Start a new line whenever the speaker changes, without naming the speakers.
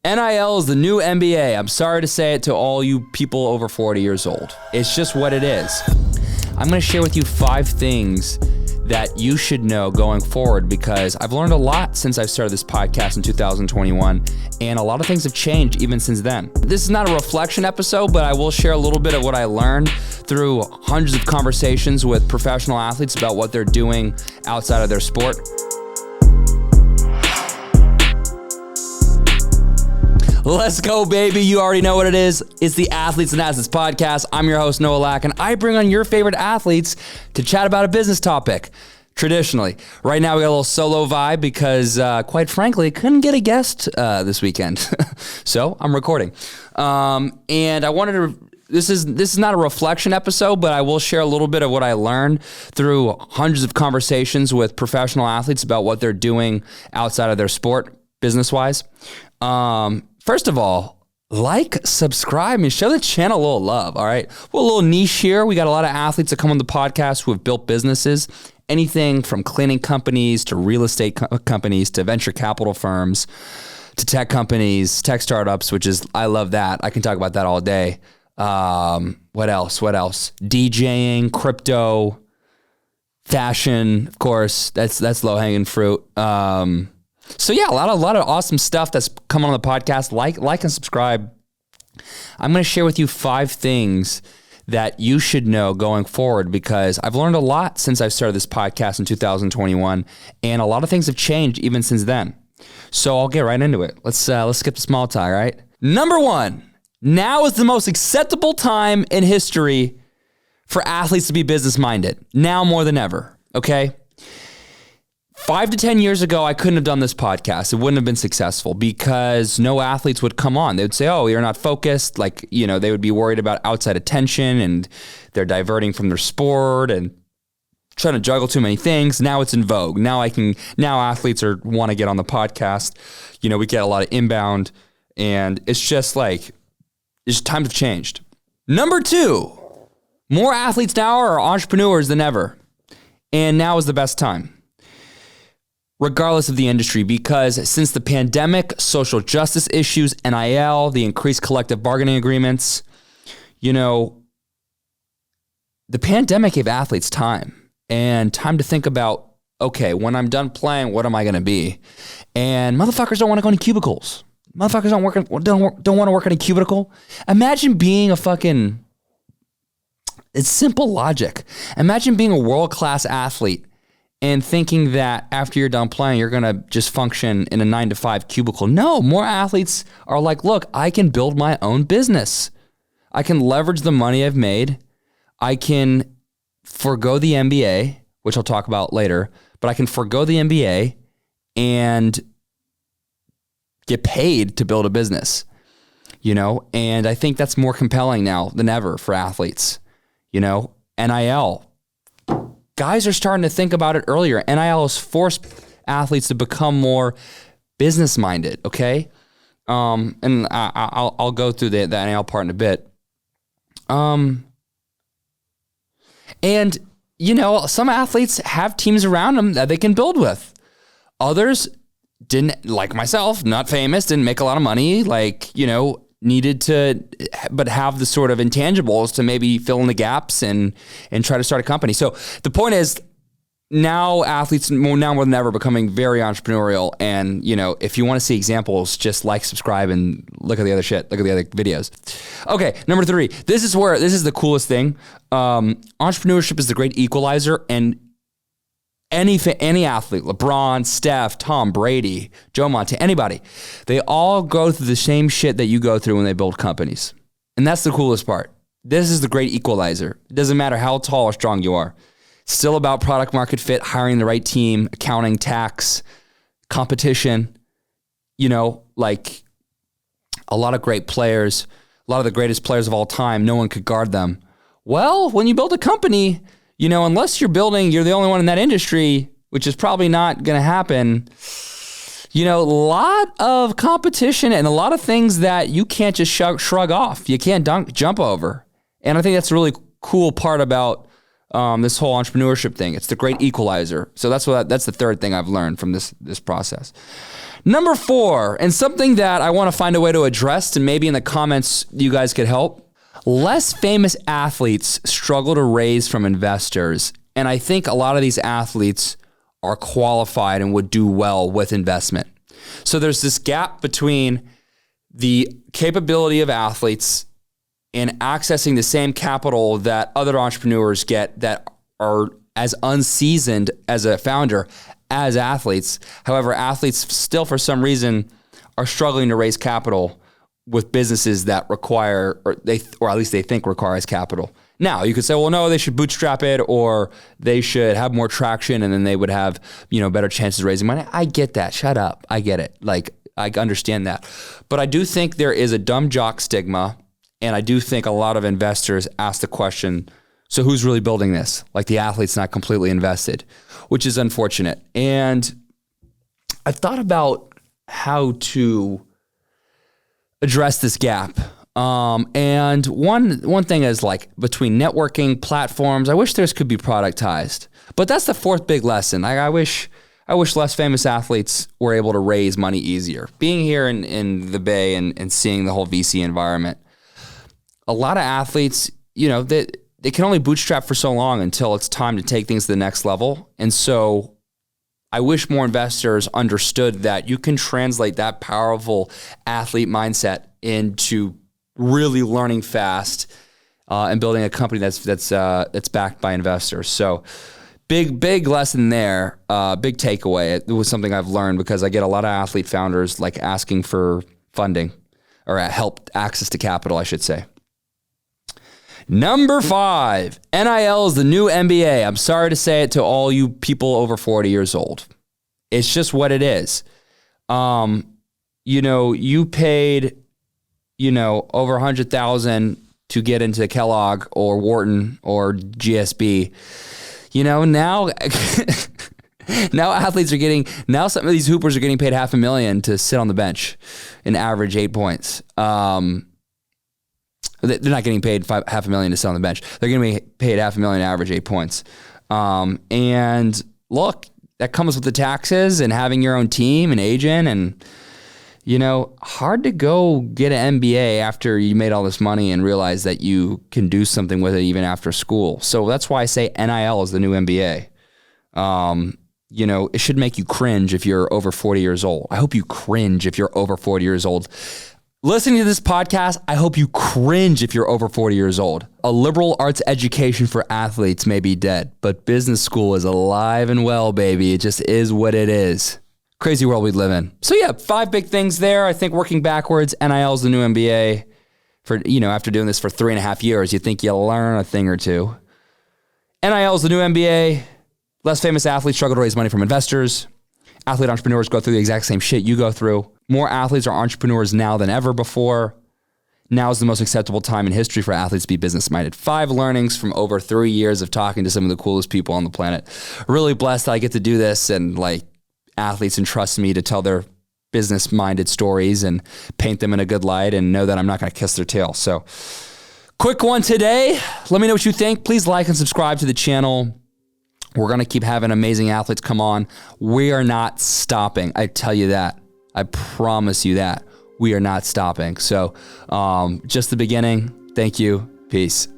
NIL is the new MBA. I'm sorry to say it to all you people over 40 years old. It's just what it is. I'm going to share with you 5 things that you should know going forward, because I've learned a lot since I've started this podcast in 2021, and a lot of things have changed even since then. This is not a reflection episode, but I will share a little bit of what I learned through hundreds of conversations with professional athletes about what they're doing outside of their sport. Let's go, baby. You already know what it is. It's the Athletes and Assets podcast. I'm your host, Noah Lack, and I bring on your favorite athletes to chat about a business topic. Traditionally. Right now, we got a little solo vibe because, quite frankly, couldn't get a guest this weekend. So I'm recording. And I wanted to... This is not a reflection episode, but I will share a little bit of what I learned through hundreds of conversations with professional athletes about what they're doing outside of their sport, business-wise. First of all, like, subscribe, and show the channel a little love, all right? We're a little niche here. We got a lot of athletes that come on the podcast who have built businesses, anything from cleaning companies to real estate companies to venture capital firms to tech companies, tech startups, which is, I love that. I can talk about that all day. What else? DJing, crypto, fashion, of course, that's low-hanging fruit. So yeah, a lot of awesome stuff that's come on the podcast. Like and subscribe. I'm going to share with you 5 things that you should know going forward, because I've learned a lot since I've started this podcast in 2021, and a lot of things have changed even since then. So I'll get right into it. Let's skip the small talk, right? Number 1, now is the most acceptable time in history for athletes to be business-minded. Now more than ever, okay? 5 to 10 years ago, I couldn't have done this podcast. It wouldn't have been successful because no athletes would come on. They would say, oh, you're not focused. Like, they would be worried about outside attention, and they're diverting from their sport and trying to juggle too many things. Now it's in vogue. Now athletes want to get on the podcast. We get a lot of inbound, and it's just like, times have changed. Number 2, more athletes now are entrepreneurs than ever. And now is the best time, regardless of the industry, because since the pandemic, social justice issues, NIL, the increased collective bargaining agreements, the pandemic gave athletes time to think about, okay, when I'm done playing, what am I going to be? And motherfuckers don't want to go into cubicles. Motherfuckers don't want to work in a cubicle. Imagine being it's simple logic. Imagine being a world-class athlete and thinking that after you're done playing, you're going to just function in a 9-to-5 cubicle. No, more athletes are like, look, I can build my own business. I can leverage the money I've made. I can forego the MBA, which I'll talk about later, but I can forego the MBA and get paid to build a business, and I think that's more compelling now than ever for athletes. NIL. Guys are starting to think about it earlier. NIL has forced athletes to become more business-minded, okay? And I'll go through the NIL part in a bit. And, some athletes have teams around them that they can build with. Others didn't, like myself, not famous, didn't make a lot of money, needed to, but have the sort of intangibles to maybe fill in the gaps and try to start a company. So the point is, now athletes more than ever becoming very entrepreneurial. And, if you want to see examples, just subscribe, and look at the other shit. Look at the other videos. Okay, number 3. This is the coolest thing. Entrepreneurship is the great equalizer, and any athlete, LeBron, Steph, Tom Brady, Joe Montana, anybody, they all go through the same shit that you go through when they build companies. And that's the coolest part. This is the great equalizer. It doesn't matter how tall or strong you are. It's still about product market fit, hiring the right team, accounting, tax, competition, a lot of great players, a lot of the greatest players of all time, no one could guard them. Well, when you build a company, unless you're the only one in that industry, which is probably not going to happen, a lot of competition and a lot of things that you can't just shrug off. You can't jump over. And I think that's a really cool part about this whole entrepreneurship thing. It's the great equalizer. So that's the third thing I've learned from this process. Number 4, and something that I want to find a way to address, and maybe in the comments you guys could help. Less famous athletes struggle to raise from investors. And I think a lot of these athletes are qualified and would do well with investment. So there's this gap between the capability of athletes in accessing the same capital that other entrepreneurs get that are as unseasoned as a founder as athletes. However, athletes still, for some reason, are struggling to raise capital with businesses that require, or at least they think requires capital. Now, you could say, well, no, they should bootstrap it, or they should have more traction, and then they would have, better chances of raising money. I get that. Shut up. I get it. I understand that. But I do think there is a dumb jock stigma, and I do think a lot of investors ask the question, so who's really building this? Like the athlete's not completely invested, which is unfortunate. And I've thought about how to address this gap. And one thing is like between networking platforms, I wish theirs could be productized. But that's the 4th big lesson. I wish less famous athletes were able to raise money easier. Being here in the Bay and seeing the whole VC environment, a lot of athletes, they can only bootstrap for so long until it's time to take things to the next level. And so I wish more investors understood that you can translate that powerful athlete mindset into really learning fast and building a company that's backed by investors. So big lesson there, big takeaway. It was something I've learned because I get a lot of athlete founders like asking for funding or access to capital, I should say. Number 5, NIL is the new MBA. I'm sorry to say it to all you people over 40 years old. It's just what it is. You paid, over 100,000 to get into Kellogg or Wharton or GSB. Now athletes are some of these hoopers are getting paid $500,000 to sit on the bench and average 8 points. They're not getting paid $500,000 to sit on the bench. They're going to be paid $500,000 to average 8 points. And look, that comes with the taxes and having your own team and agent and, hard to go get an MBA after you made all this money and realize that you can do something with it even after school. So that's why I say NIL is the new MBA. It should make you cringe if you're over 40 years old. I hope you cringe if you're over 40 years old. Listening to this podcast, I hope you cringe if you're over 40 years old. A liberal arts education for athletes may be dead, but business school is alive and well, baby. It just is what it is. Crazy world we live in. So yeah, 5 big things there. I think working backwards, NIL is the new MBA. After doing this for 3.5 years, you think you'll learn a thing or two. NIL is the new MBA. Less famous athletes struggle to raise money from investors. Athlete entrepreneurs go through the exact same shit you go through. More athletes are entrepreneurs now than ever before. Now is the most acceptable time in history for athletes to be business-minded. 5 learnings from over 3 years of talking to some of the coolest people on the planet. Really blessed that I get to do this and athletes entrust me to tell their business-minded stories and paint them in a good light and know that I'm not going to kiss their tail. So quick one today. Let me know what you think. Please like and subscribe to the channel. We're going to keep having amazing athletes come on. We are not stopping. I tell you that. I promise you that. We are not stopping. So just the beginning. Thank you. Peace.